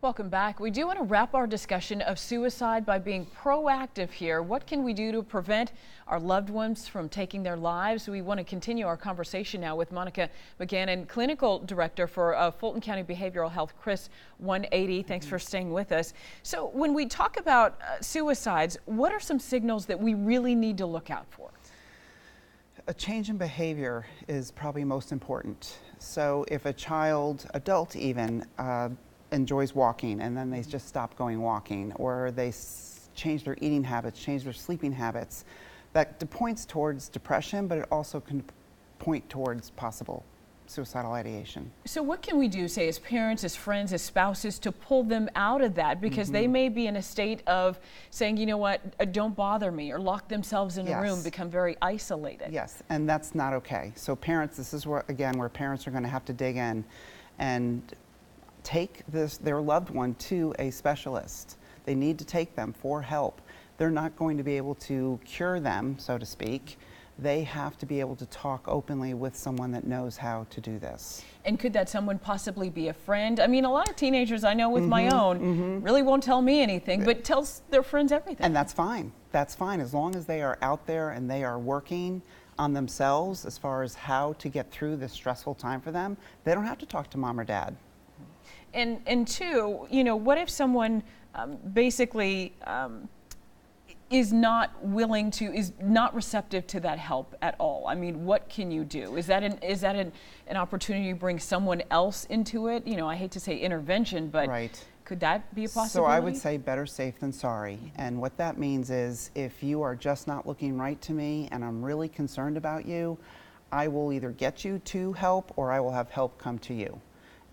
Welcome back. We do want to wrap our discussion of suicide by being proactive here. What can we do to prevent our loved ones from taking their lives? We want to continue our conversation now with Monica McGannon, Clinical Director for Fulton County Behavioral Health, CRIS 180. Thanks for staying with us. So when we talk about suicides, what are some signals that we really need to look out for? A change in behavior is probably most important. So if a child, adult even, enjoys walking and then they just stop going walking, or they change their eating habits, change their sleeping habits, that points towards depression, but it also can point towards possible suicidal ideation. So what can we do, say, as parents, as friends, as spouses, to pull them out of that? Because they may be in a state of saying, you know what, don't bother me, or lock themselves in a room, become very isolated. Yes, and that's not okay. So parents, this is where, again, where parents are going to have to dig in and take their loved one to a specialist. They need to take them for help. They're not going to be able to cure them, so to speak. They have to be able to talk openly with someone that knows how to do this. And could that someone possibly be a friend? I mean, a lot of teenagers I know with my own really won't tell me anything, but tells their friends everything. And that's fine. That's fine, as long as they are out there and they are working on themselves as far as how to get through this stressful time for them. They don't have to talk to mom or dad. And two, you know, what if someone basically is not willing to, is not receptive to that help at all? I mean, what can you do? Is that an opportunity to bring someone else into it? You know, I hate to say intervention, but could that be a possibility? So I would say better safe than sorry. And what that means is, if you are just not looking right to me and I'm really concerned about you, I will either get you to help or I will have help come to you.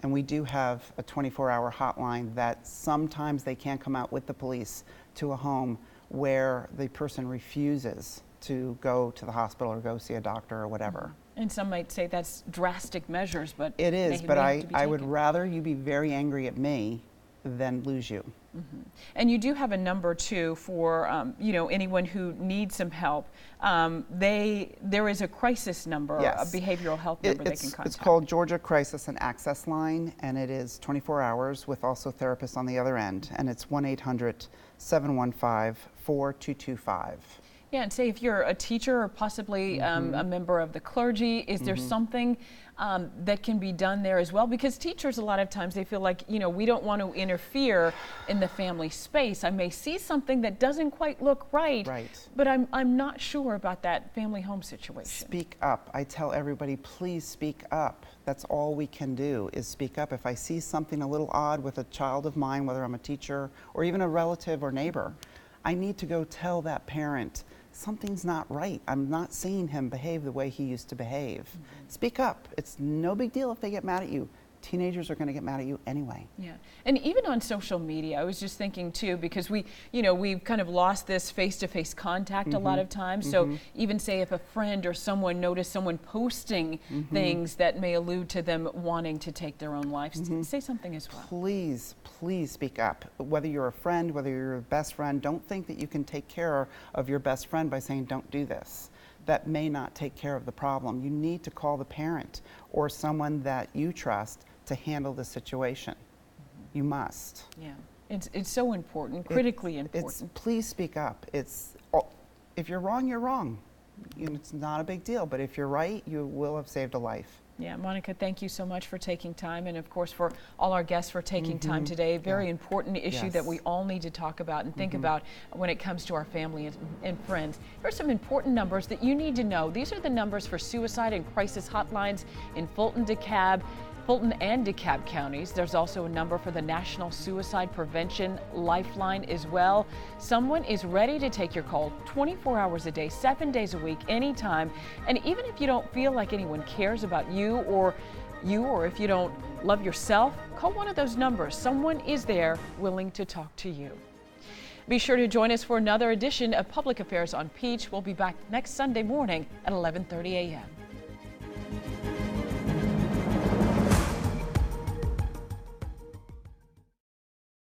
And we do have a 24-hour hotline that sometimes they can't come out with the police to a home where the person refuses to go to the hospital or go see a doctor or whatever. And some might say that's drastic measures, but it is. But I would rather you be very angry at me than lose you. And you do have a number too for you know, anyone who needs some help. There is a crisis number, a behavioral health number they can contact. It's called Georgia Crisis and Access Line, and it is 24 hours with also therapists on the other end, and it's 1-800-715-4225. Yeah, and say if you're a teacher or possibly a member of the clergy, is there something that can be done there as well? Because teachers, a lot of times, they feel like, you know, we don't want to interfere in the family space. I may see something that doesn't quite look right, but I'm not sure about that family home situation. Speak up. I tell everybody, please speak up. That's all we can do, is speak up. If I see something a little odd with a child of mine, whether I'm a teacher or even a relative or neighbor, I need to go tell that parent, something's not right. I'm not seeing him behave the way he used to behave. Speak up. It's no big deal if they get mad at you. Teenagers are going to get mad at you anyway. Yeah, and even on social media, I was just thinking too, because we've kind of lost this face-to-face contact a lot of times. So even say if a friend or someone noticed someone posting things that may allude to them wanting to take their own lives, say something as well. Please, please speak up. Whether you're a friend, whether you're a best friend, don't think that you can take care of your best friend by saying don't do this. That may not take care of the problem. You need to call the parent or someone that you trust to handle the situation. You must. Yeah, it's so important, critically important. Please speak up. If you're wrong, you're wrong. It's not a big deal, but if you're right, you will have saved a life. Yeah, Monica, thank you so much for taking time, and of course for all our guests for taking time today. Very important issue that we all need to talk about and think about when it comes to our family and friends. Here are some important numbers that you need to know. These are the numbers for suicide and crisis hotlines in Fulton and DeKalb counties. There's also a number for the National Suicide Prevention Lifeline as well. Someone is ready to take your call 24 hours a day, 7 days a week, anytime. And even if you don't feel like anyone cares about you, or if you don't love yourself, call one of those numbers. Someone is there willing to talk to you. Be sure to join us for another edition of Public Affairs on Peach. We'll be back next Sunday morning at 11:30 a.m.